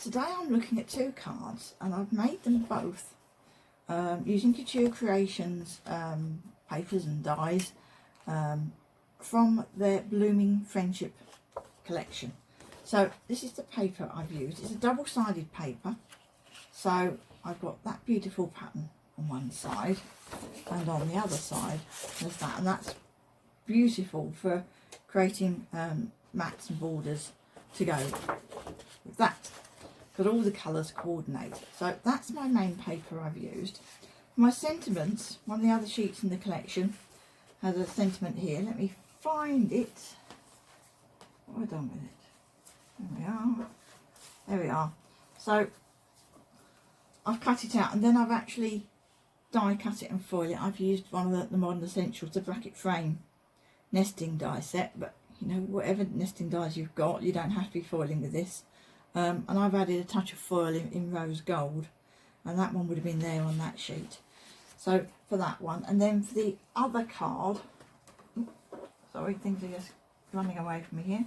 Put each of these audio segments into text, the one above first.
today I'm looking at two cards, and I've made them both using Couture Creations papers and dies from their Blooming Friendship collection. So this is the paper I've used. It's a double-sided paper, so I've got that beautiful pattern on one side, and on the other side there's that, and that's beautiful for creating mats and borders to go with that, because all the colours coordinate. So that's my main paper I've used. My sentiments, one of the other sheets in the collection has a sentiment here. Let me find it. What have I done with it? There we are. There we are. So I've cut it out, and then I've actually die cut it and foil it. I've used one of the Modern Essentials, the bracket frame nesting die set, but you know, whatever nesting dies you've got, you don't have to be foiling with this. And I've added a touch of foil in rose gold, and that one would have been there on that sheet. So for that one, and then for the other card, sorry, things are just running away from me here.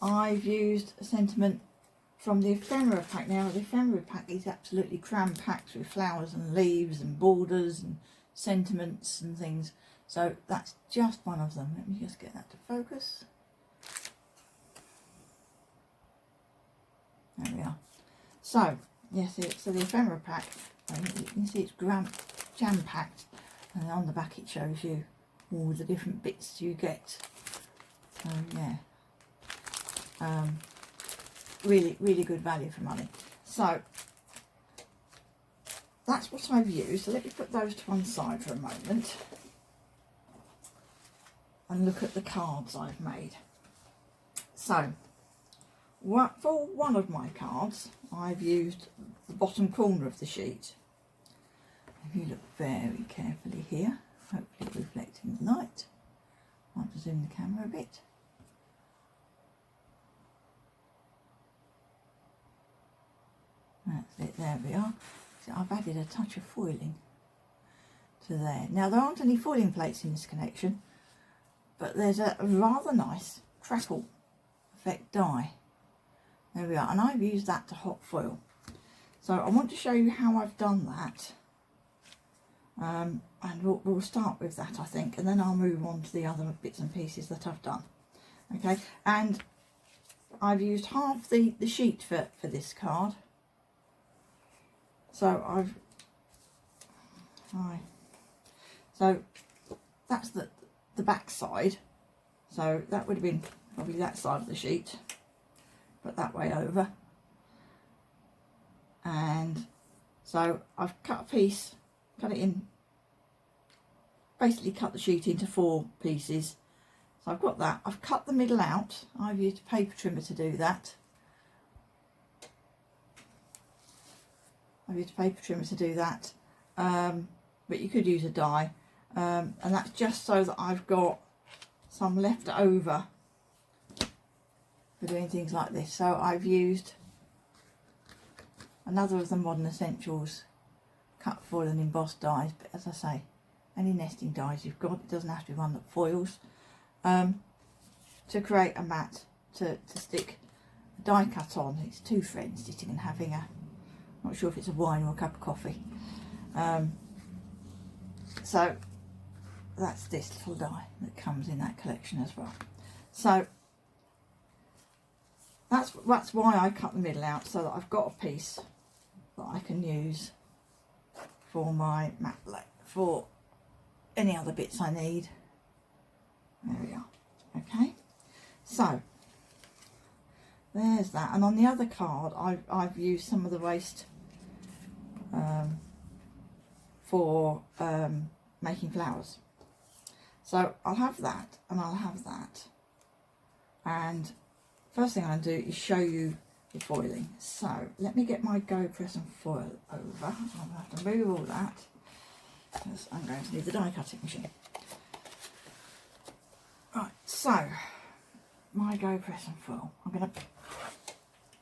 I've used a sentiment from the ephemera pack. Now the ephemera pack is absolutely cram-packed with flowers and leaves and borders and sentiments and things. So that's just one of them. Let me just get that to focus. There we are. So yes, so the ephemera pack, you can see it's jam-packed, and on the back it shows you all the different bits you get. So yeah, really good value for money. So that's what I've used. So let me put those to one side for a moment and look at the cards I've made. So for one of my cards, I've used the bottom corner of the sheet. If you look very carefully here, hopefully reflecting the light, I'll have to zoom the camera a bit. That's it, there we are. So I've added a touch of foiling to there. Now there aren't any foiling plates in this collection, but there's a rather nice crackle effect die. There we are, and I've used that to hot foil. So I want to show you how I've done that, and we'll start with that, I think, and then I'll move on to the other bits and pieces that I've done. Okay, and I've used half the sheet for this card. So so that's the back side. So that would have been probably that side of the sheet, but that way over. And so I've cut a piece, cut it in, basically cut the sheet into 4 pieces. So I've got that. I've cut the middle out. I've used a paper trimmer to do that. I've used a paper trimmer to do that, but you could use a die, and that's just so that I've got some left over for doing things like this. So I've used another of the Modern Essentials cut foil and embossed dies, but as I say, any nesting dies you've got, it doesn't have to be one that foils, to create a mat to stick a die cut on. It's 2 friends sitting and having a, not sure if it's a wine or a cup of coffee. So that's this little die that comes in that collection as well. So that's why I cut the middle out, so that I've got a piece that I can use for my mat, for any other bits I need. There we are. Okay, so there's that. And on the other card, I've used some of the waste for making flowers. So I'll have that, and I'll have that. And first thing I'm going to do is show you the foiling. So let me get my Go Press and Foil over. I'll have to move all that, because I'm going to need the die cutting machine. Right, so my Go Press and Foil. I'm going to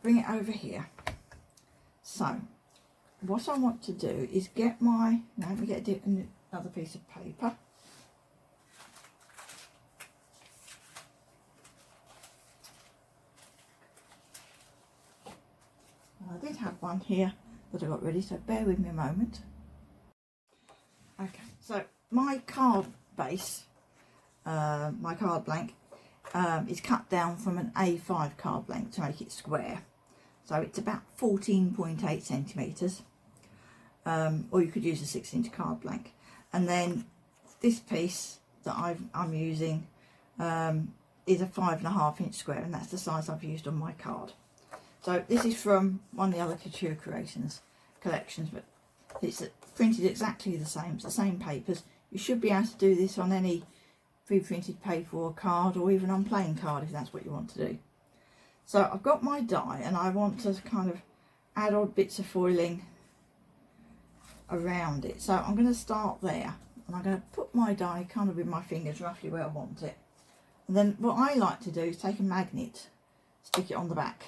bring it over here. So what I want to do is get my, now let me get another piece of paper. might have one here that I got ready, so bear with me a moment. Okay, so my card base, my card blank, is cut down from an A5 card blank to make it square. So it's about 14.8 centimetres, or you could use a 6-inch card blank. And then this piece that I'm using is a 5.5-inch square, and that's the size I've used on my card. So this is from one of the other Couture Creations collections, but it's printed exactly the same. It's the same papers. You should be able to do this on any pre-printed paper or card, or even on plain card if that's what you want to do. So I've got my die, and I want to kind of add odd bits of foiling around it. So I'm going to start there, and I'm going to put my die kind of with my fingers roughly where I want it. And then what I like to do is take a magnet, stick it on the back,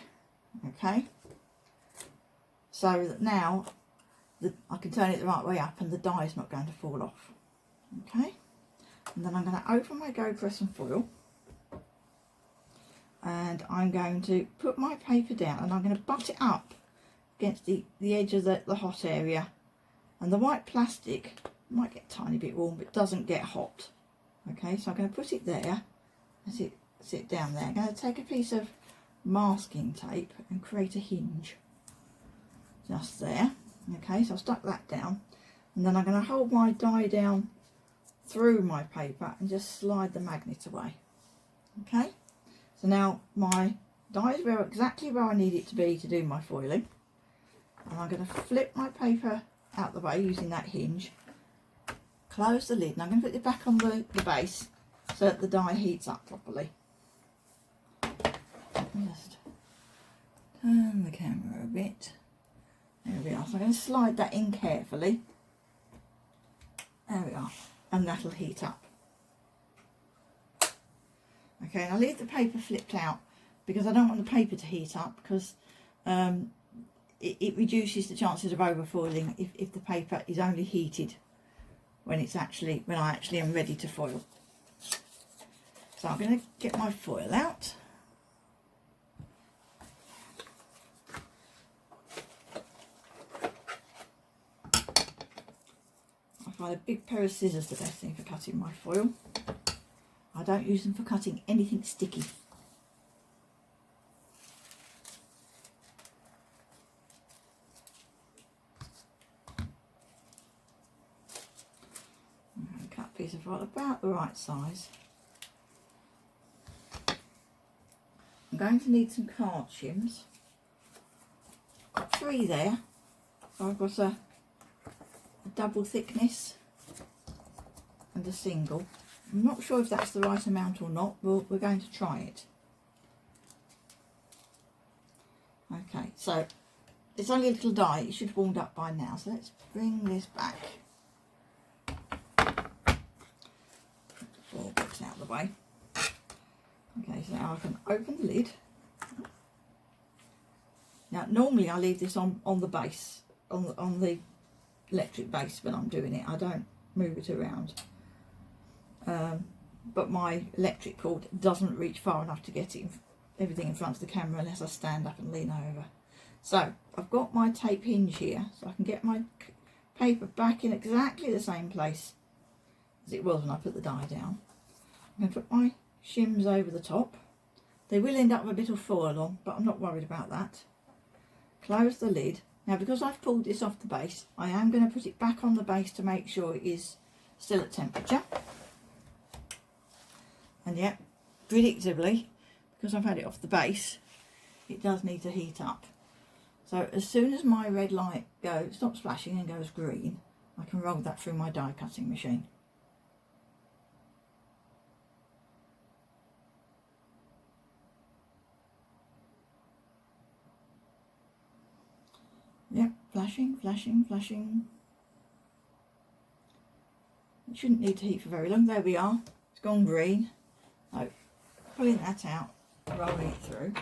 okay, so that now I can turn it the right way up and the die is not going to fall off. Okay, and then I'm going to open my Go Press and Foil, and I'm going to put my paper down, and I'm going to butt it up against the edge of the hot area, and the white plastic might get a tiny bit warm but doesn't get hot. Okay, so I'm going to put it there and sit down there. I'm going to take a piece of masking tape and create a hinge just there. Okay, so I've stuck that down, and then I'm going to hold my die down through my paper and just slide the magnet away. Okay, so now my die is exactly where I need it to be to do my foiling, and I'm going to flip my paper out the way using that hinge, close the lid, and I'm going to put it back on the base so that the die heats up properly. Just turn the camera a bit. There we are. So I'm going to slide that in carefully. There we are, and that'll heat up. Okay, and I'll leave the paper flipped out because I don't want the paper to heat up, because it reduces the chances of overfoiling if the paper is only heated when I actually am ready to foil. So I'm going to get my foil out. I find a big pair of scissors the best thing for cutting my foil. I don't use them for cutting anything sticky. I'm going to cut a piece of foil about the right size. I'm going to need some card shims. I've got 3 there. So I've got a double thickness and a single. I'm not sure if that's the right amount or not, but we're going to try it. Okay, so it's only a little die. It should have warmed up by now. So let's bring this back. 4 bits out of the way. Okay, so now I can open the lid. Now normally I leave this on the base, on the electric base when I'm doing it. I don't move it around. But my electric cord doesn't reach far enough to get everything in front of the camera unless I stand up and lean over. So I've got my tape hinge here, so I can get my paper back in exactly the same place as it was when I put the die down. I'm going to put my shims over the top. They will end up with a bit of foil on, but I'm not worried about that. Close the lid. Now, because I've pulled this off the base, I am going to put it back on the base to make sure it is still at temperature. And yet, predictably, because I've had it off the base, it does need to heat up. So as soon as my red light stops flashing and goes green, I can roll that through my die cutting machine. Yep, flashing, flashing, flashing. It shouldn't need to heat for very long. There we are. It's gone green. So, pulling that out, rolling it through.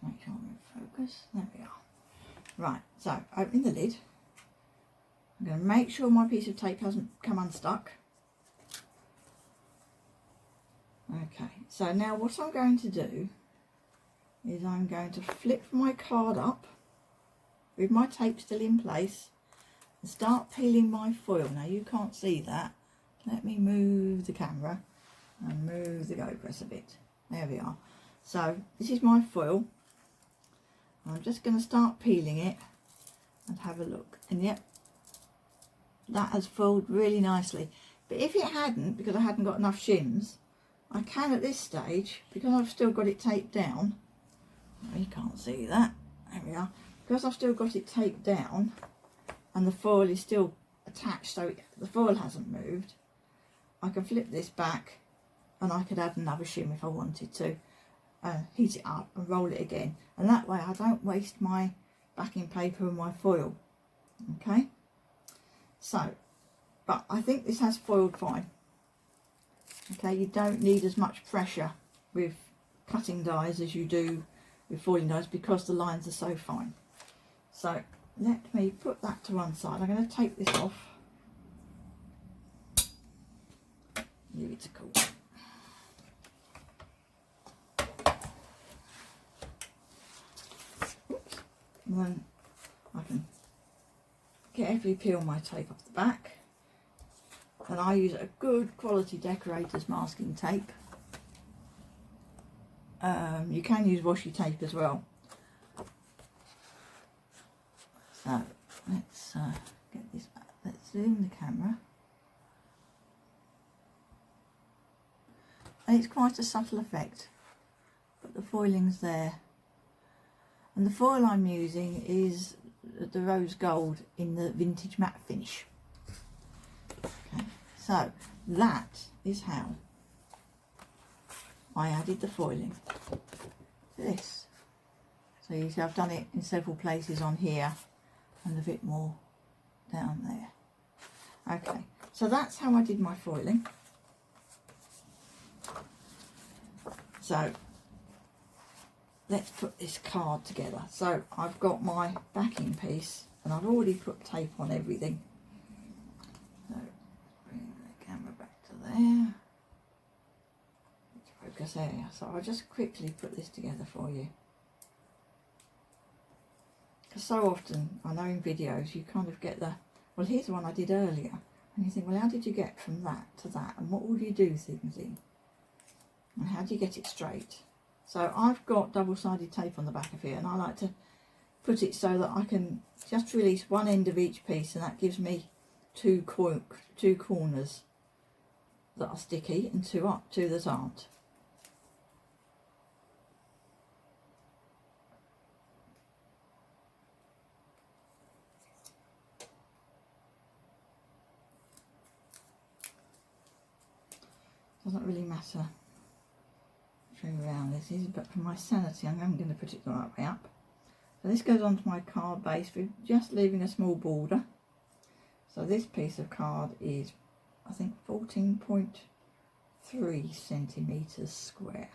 make sure I'm in focus. There we are. Right, so opening the lid. I'm going to make sure my piece of tape hasn't come unstuck. Okay, so now what I'm going to do is I'm going to flip my card up with my tape still in place and start peeling my foil. Now you can't see that. Let me move the camera and move the go press a bit. There we are. So this is my foil. I'm just going to start peeling it and have a look. And yep, that has foiled really nicely. But if it hadn't, because I hadn't got enough shims, I can at this stage, because I've still got it taped down. Oh, you can't see that. There we are. Because I've still got it taped down and the foil is still attached, so the foil hasn't moved, I can flip this back and I could add another shim if I wanted to. Heat it up and roll it again, and that way I don't waste my backing paper and my foil. Okay, so but I think this has foiled fine. Okay, you don't need as much pressure with cutting dies as you do with foiling dies because the lines are so fine. So let me put that to one side. I'm going to take this off, leave it to cool. And then I can carefully peel my tape off the back, and I use a good quality decorator's masking tape. You can use washi tape as well. So let's get this back. Let's zoom the camera, and it's quite a subtle effect, but the foiling's there. And the foil I'm using is the rose gold in the vintage matte finish. Okay, so that is how I added the foiling to this. So you see I've done it in several places on here and a bit more down there. Okay, so that's how I did my foiling. So let's put this card together. So I've got my backing piece and I've already put tape on everything. So bring the camera back to there. Let's focus there. So I'll just quickly put this together for you. Because so often, I know in videos, you kind of get the, well, here's the one I did earlier. And you think, well, how did you get from that to that? And what would you do things in? And how do you get it straight? So I've got double-sided tape on the back of here, and I like to put it so that I can just release one end of each piece, and that gives me two corners that are sticky and two that aren't. Doesn't really matter around this is, but for my sanity I'm going to put it the right way up. So this goes onto my card base with just leaving a small border. So this piece of card is, I think, 14.3 centimetres square.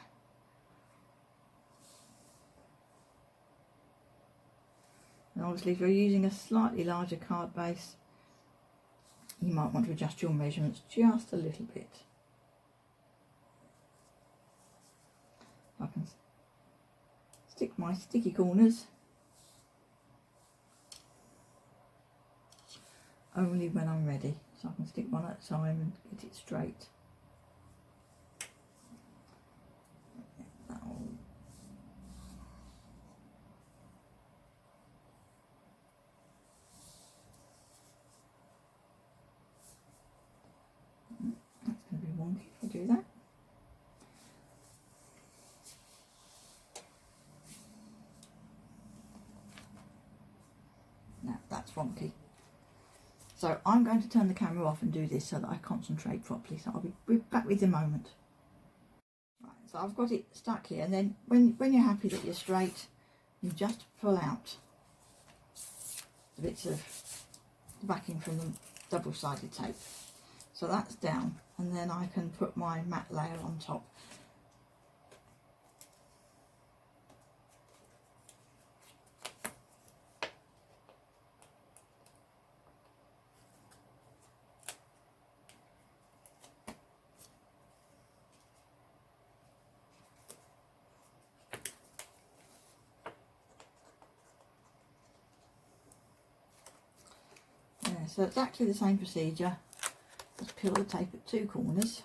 And obviously if you're using a slightly larger card base, you might want to adjust your measurements just a little bit. I can stick my sticky corners only when I'm ready, so I can stick one at a time and get it straight. That's going to be wonky if I do that. That's wonky. So I'm going to turn the camera off and do this so that I concentrate properly. So I'll be back with you in a moment. Right, so I've got it stuck here, and then when you're happy that you're straight, you just pull out the bits of the backing from the double-sided tape. So that's down, and then I can put my matte layer on top. so exactly the same procedure. Just peel the tape at 2 corners,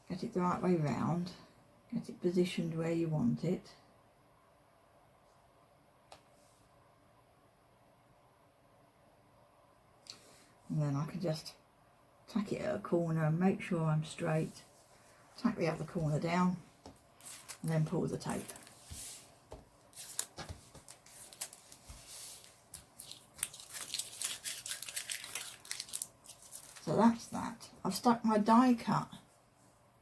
get it the right way round, get it positioned where you want it. And then I can just tack it at a corner and make sure I'm straight, tack the other corner down, and then pull the tape. So that's that. I've stuck my die cut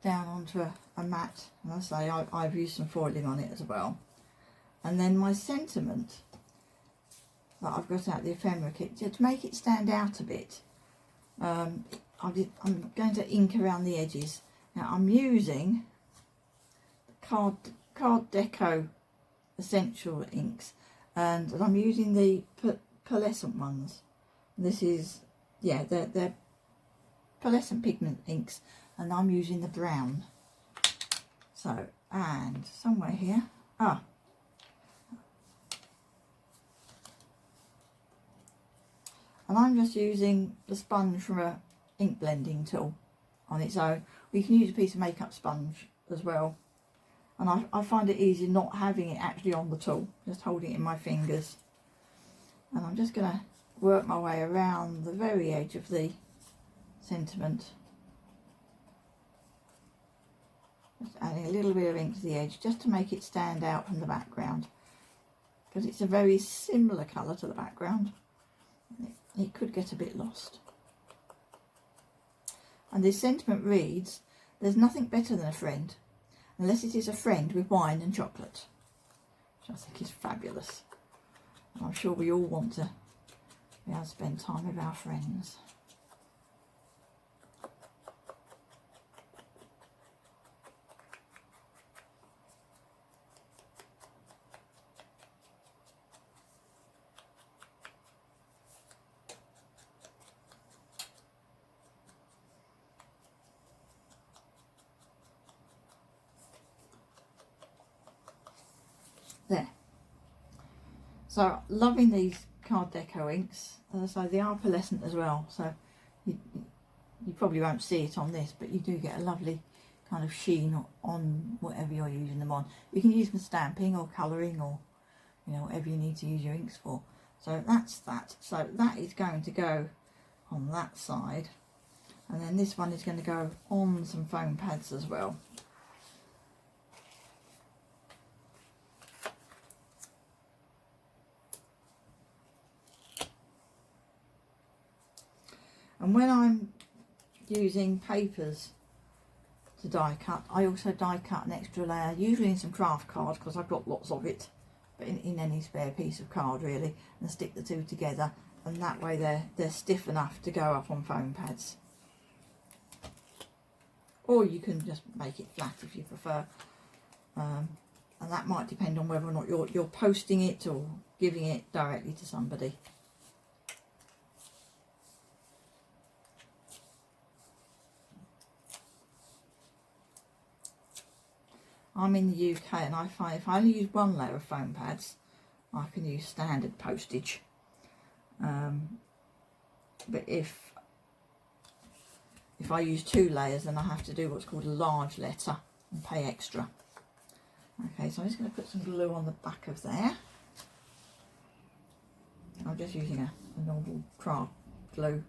down onto a mat, and I say I've used some foiling on it as well. And then my sentiment that I've got out the ephemera kit, to make it stand out a bit, I'm going to ink around the edges. Now I'm using card deco essential inks, and I'm using the pearlescent ones. This is, yeah, they're pearlescent pigment inks, and I'm using the brown. So, and somewhere here, and I'm just using the sponge from a ink blending tool on its own. We can use a piece of makeup sponge as well, and I find it easy not having it actually on the tool, just holding it in my fingers. And I'm just going to work my way around the very edge of the sentiment, just adding a little bit of ink to the edge just to make it stand out from the background, because it's a very similar colour to the background. It could get a bit lost. And this sentiment reads, "There's nothing better than a friend, unless it is a friend with wine and chocolate," which I think is fabulous. And I'm sure we all want to be able to spend time with our friends. There. So loving these card deco inks. So they are pearlescent as well, so you probably won't see it on this, but you do get a lovely kind of sheen on whatever you're using them on. You can use them for stamping or colouring, or whatever you need to use your inks for. So that's that. So that is going to go on that side, and then this one is going to go on some foam pads as well. And when I'm using papers to die cut, I also die cut an extra layer, usually in some craft card, because I've got lots of it, but in any spare piece of card really, and stick the two together, and that way they're stiff enough to go up on foam pads. Or you can just make it flat if you prefer, and that might depend on whether or not you're posting it or giving it directly to somebody. I'm in the UK, and I find if I only use one layer of foam pads, I can use standard postage. But if I use 2 layers, then I have to do what's called a large letter and pay extra. Okay, so I'm just going to put some glue on the back of there. I'm just using a normal craft glue,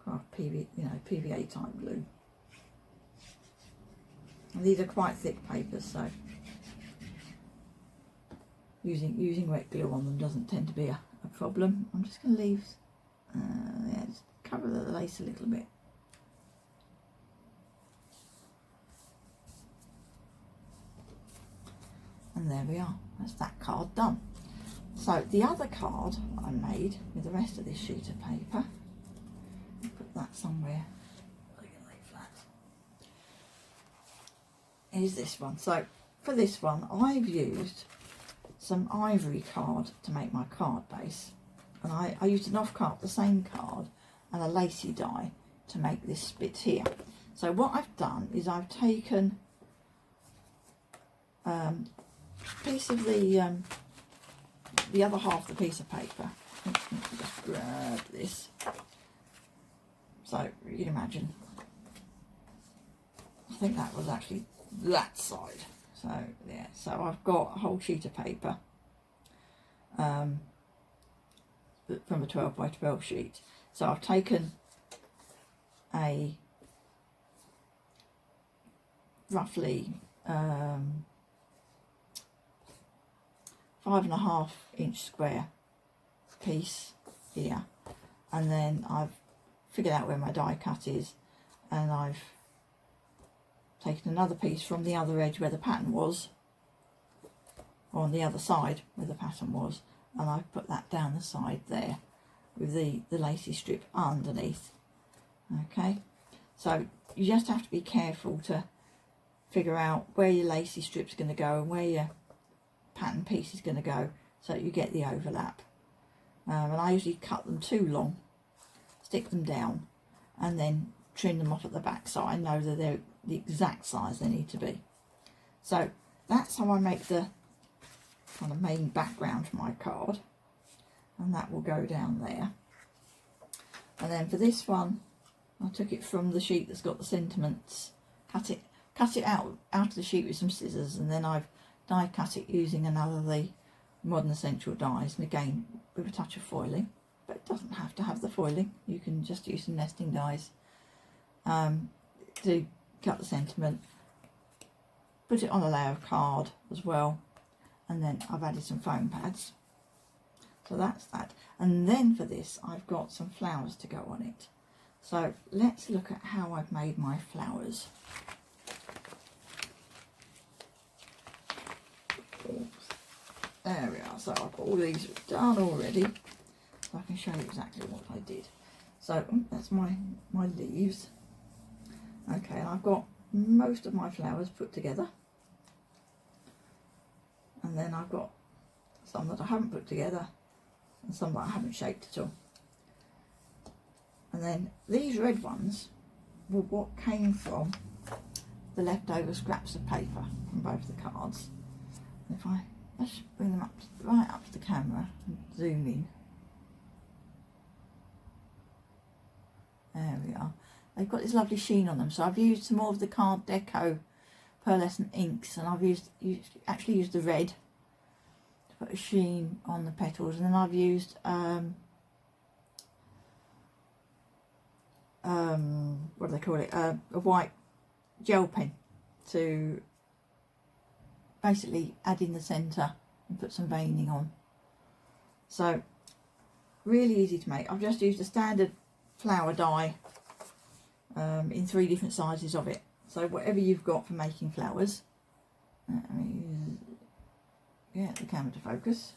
craft PVA type glue. And these are quite thick papers, so using wet glue on them doesn't tend to be a problem. I'm just going to leave, just cover the lace a little bit. And there we are, that's that card done. So the other card I made with the rest of this sheet of paper, I'll put that somewhere is this one. So for this one I've used some ivory card to make my card base, and I used an off card, the same card, and a lacy die to make this bit here. So what I've done is I've taken a piece of the other half of the piece of paper, just grab this. So you can imagine, I think that was actually that side. So yeah, so I've got a whole sheet of paper from a 12 by 12 sheet. So I've taken a roughly 5.5 inch square piece here, and then I've figured out where my die cut is, and I've taken another piece from the other edge where the pattern was, or on the other side where the pattern was, and I've put that down the side there with the lacy strip underneath. Okay, so you just have to be careful to figure out where your lacy strip's going to go and where your pattern piece is going to go, so that you get the overlap. And I usually cut them too long, stick them down, and then trim them off at the back so I know that they're the exact size they need to be. So that's how I make the kind of main background for my card, and that will go down there. And then for this one, I took it from the sheet that's got the sentiments, cut it out of the sheet with some scissors, and then I've die cut it using another of the Modern Essential dies, and again with a touch of foiling, but it doesn't have to have the foiling. You can just use some nesting dies to cut the sentiment, put it on a layer of card as well, and then I've added some foam pads. So that's that. And then for this I've got some flowers to go on it. So let's look at how I've made my flowers. There we are. So I've got all these done already, so I can show you exactly what I did. So that's my leaves. Okay, and I've got most of my flowers put together, and then I've got some that I haven't put together and some that I haven't shaped at all. And then these red ones were what came from the leftover scraps of paper from both the cards. And if let's bring them up right up to the camera and zoom in. There we are. They've got this lovely sheen on them. So I've used some more of the Card Deco pearlescent inks, and I've actually used the red to put a sheen on the petals, and then I've used what do they call it? A white gel pen to basically add in the centre and put some veining on. So really easy to make. I've just used a standard flower die in 3 different sizes of it. So whatever you've got for making flowers. Let me get the camera to focus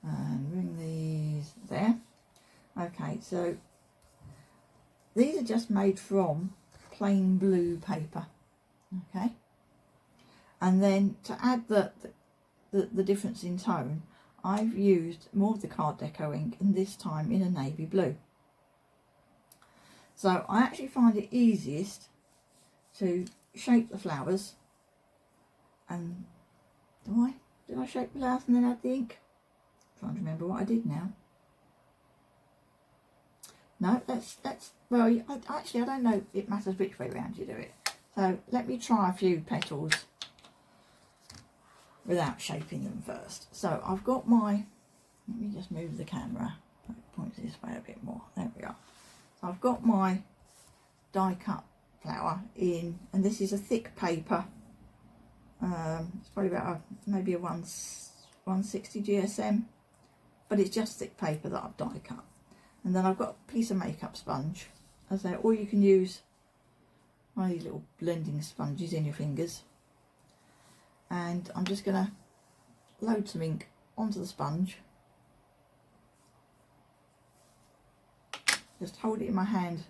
and bring these there. Okay, so these are just made from plain blue paper. Okay, and then to add the difference in tone, I've used more of the Card Deco ink, and this time in a navy blue. So I actually find it easiest to shape the flowers, and did I shape the flowers and then add the ink? I'm trying to remember what I did now. No, well, I don't know, it matters which way around you do it. So let me try a few petals without shaping them first. So I've got let me just move the camera, point this way a bit more, there we are. So I've got my die cut flower in, and this is a thick paper, it's probably about maybe a 160 GSM, but it's just thick paper that I've die cut. And then I've got a piece of makeup sponge, or you can use one of these little blending sponges in your fingers, and I'm just going to load some ink onto the sponge. Just hold it in my hand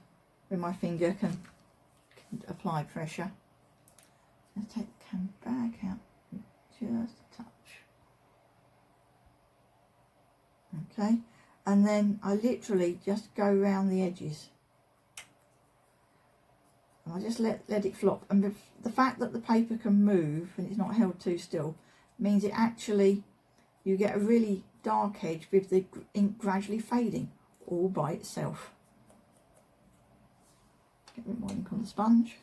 where my finger can apply pressure. Let's take the camera back out just a touch. Okay, and then I literally just go around the edges. And I just let it flop. And the fact that the paper can move and it's not held too still means it actually, you get a really dark edge with the ink gradually fading all by itself. Get a bit more ink on the sponge.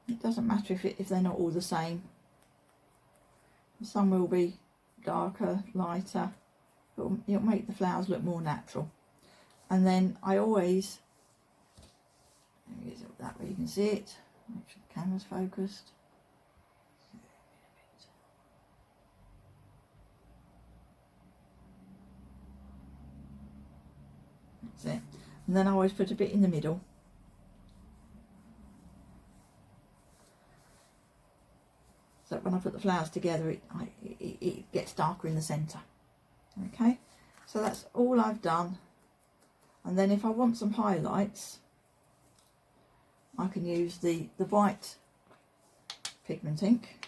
It doesn't matter if they're not all the same. Some will be darker, lighter. It'll make the flowers look more natural. And then I always, that way you can see it. Make sure the camera's focused. That's it. And then I always put a bit in the middle. So when I put the flowers together, it gets darker in the centre. Okay, so that's all I've done. And then if I want some highlights, I can use the white pigment ink,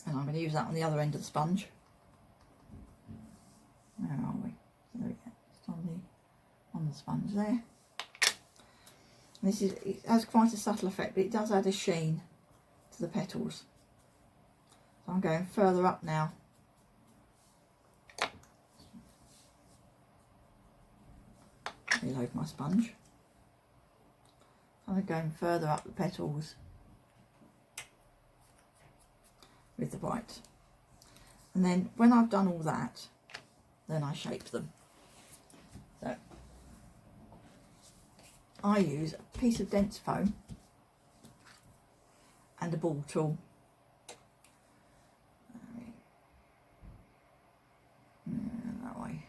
and I'm going to use that on the other end of the sponge. Where are we? There we go. Just on the sponge there. And it has quite a subtle effect, but it does add a sheen to the petals. So I'm going further up now. Reload my sponge. I'm going further up the petals with the white. And then when I've done all that, then I shape them. So I use a piece of dense foam and a ball tool. That way.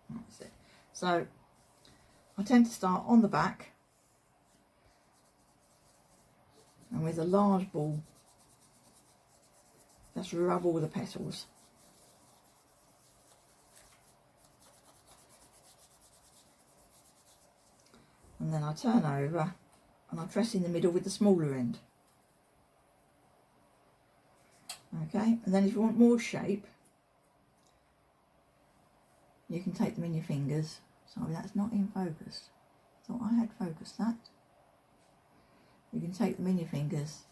That's it. So I tend to start on the back, and with a large ball just rub all the petals. And then I turn over and I press in the middle with the smaller end. Okay, and then if you want more shape, you can take them in your fingers. Sorry, that's not in focus. Thought I had focused that. You can take them in your fingers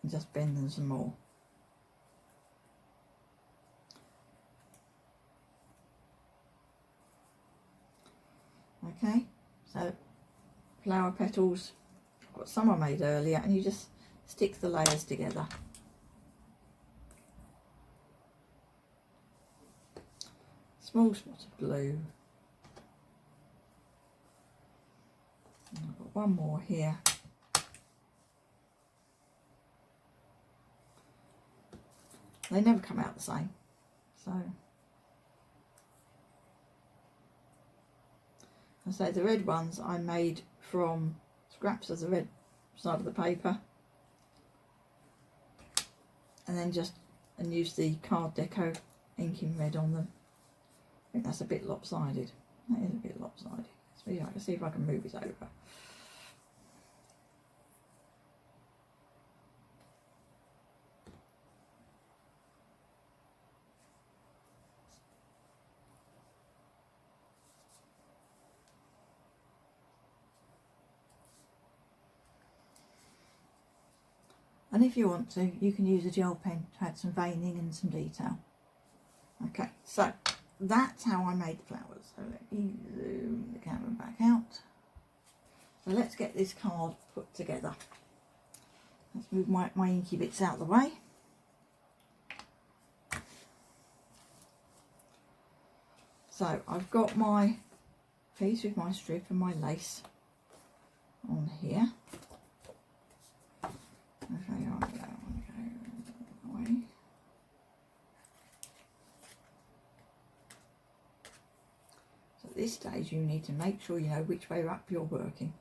and just bend them some more. Okay, so flower petals, I've got some I made earlier, and you just stick the layers together. Small spot of glue. And I've got one more here. They never come out the same, so I say the red ones I made from scraps of the red side of the paper, and then use the card deco ink in red on them. I think that's a bit lopsided. That is a bit lopsided. So yeah, I can see if I can move it over. And if you want to, you can use a gel pen to add some veining and some detail. Okay, so that's how I made the flowers. So let me zoom the camera back out. So let's get this card put together. Let's move my inky bits out of the way. So I've got my piece with my strip and my lace on here. Okay, on we go, that way. So at this stage you need to make sure you know which way up you're working.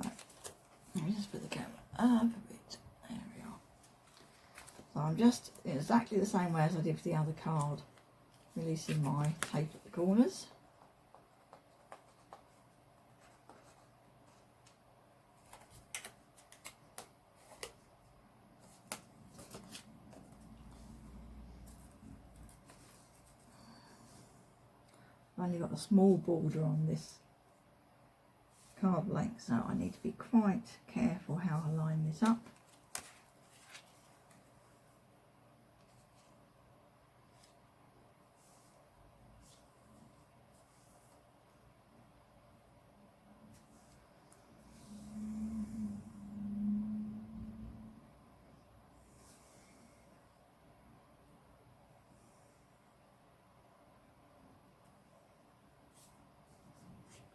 So let me just put the camera up a bit. There we are. So I'm just in exactly the same way as I did for the other card, releasing my tape at the corners. I've only got a small border on this card blank, so I need to be quite careful how I line this up.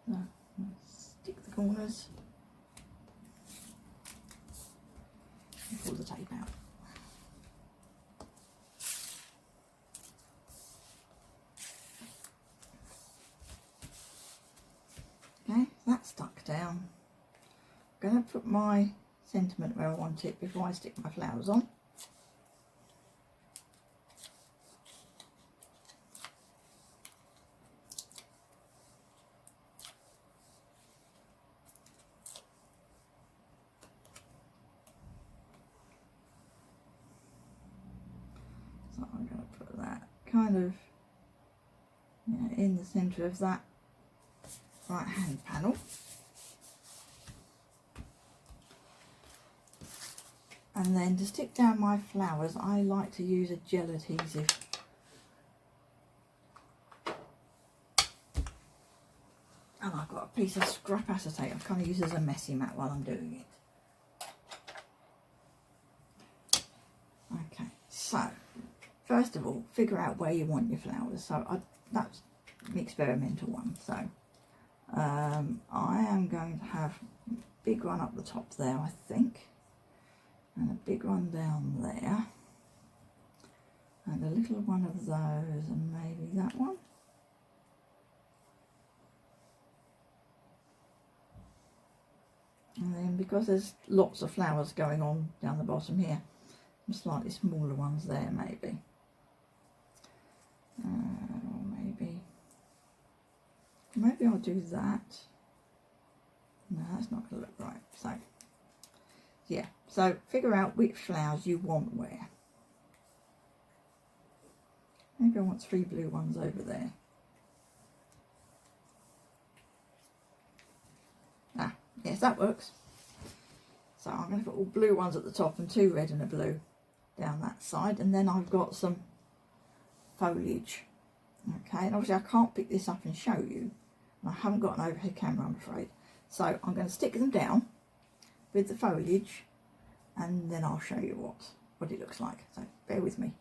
So, stick the corners and pull the tape out. Okay, that's stuck down. I'm going to put my sentiment where I want it before I stick my flowers on. So I'm going to put that kind of in the centre of that right hand panel. And then to stick down my flowers, I like to use a gel adhesive. And I've got a piece of scrap acetate I kind of use as a messy mat while I'm doing it. Okay, so first of all, figure out where you want your flowers. So that's the experimental one. So I am going to have a big one up the top there, I think, and a big one down there, and a little one of those, and maybe that one. And then, because there's lots of flowers going on down the bottom here, some slightly smaller ones there maybe. Or maybe I'll do that. No, that's not going to look right. So, yeah. So figure out which flowers you want where. Maybe I want 3 blue ones over there. Ah, yes, that works. So I'm going to put all blue ones at the top and 2 red and a blue down that side, and then I've got some foliage. Okay, and obviously I can't pick this up and show you, and I haven't got an overhead camera, I'm afraid. So I'm going to stick them down with the foliage, and then I'll show you what it looks like. So bear with me.